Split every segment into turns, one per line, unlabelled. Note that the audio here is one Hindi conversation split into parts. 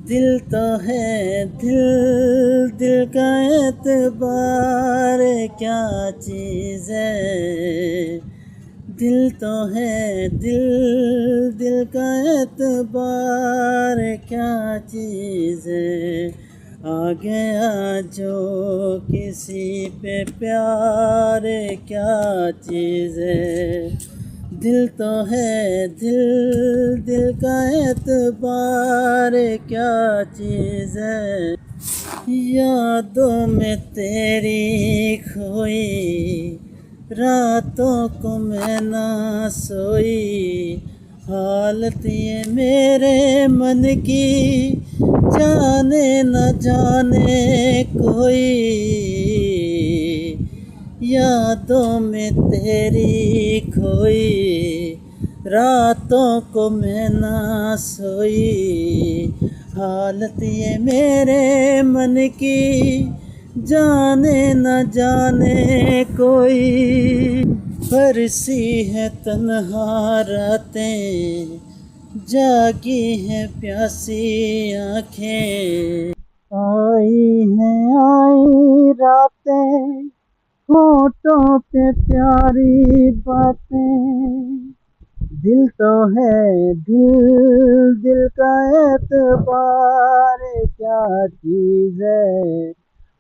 दिल तो है दिल, दिल का एतबार क्या चीज़ है। दिल तो है दिल, दिल का एतबार क्या चीज़ है। आ गया जो किसी पे प्यार क्या चीज़ है। दिल तो है दिल, दिल का एतबार क्या चीज़ है। यादों में तेरी खोई रातों को मैं ना सोई। हालत ये मेरे मन की जाने न जाने कोई। यादों में तेरी खोई रातों को मैं ना सोई। हालत ये मेरे मन की जाने न जाने कोई। बरसी है तन्हा रातें, जागी है प्यासी आँखें। आई रातें, होठों पे प्यारी बातें। दिल तो है दिल, दिल का एतबार क्या चीज़ है।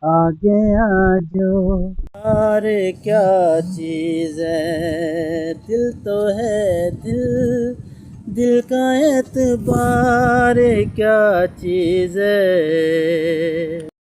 आगे आ जो यार क्या चीज़ है। दिल तो है दिल, दिल का एतबार क्या चीज़ है।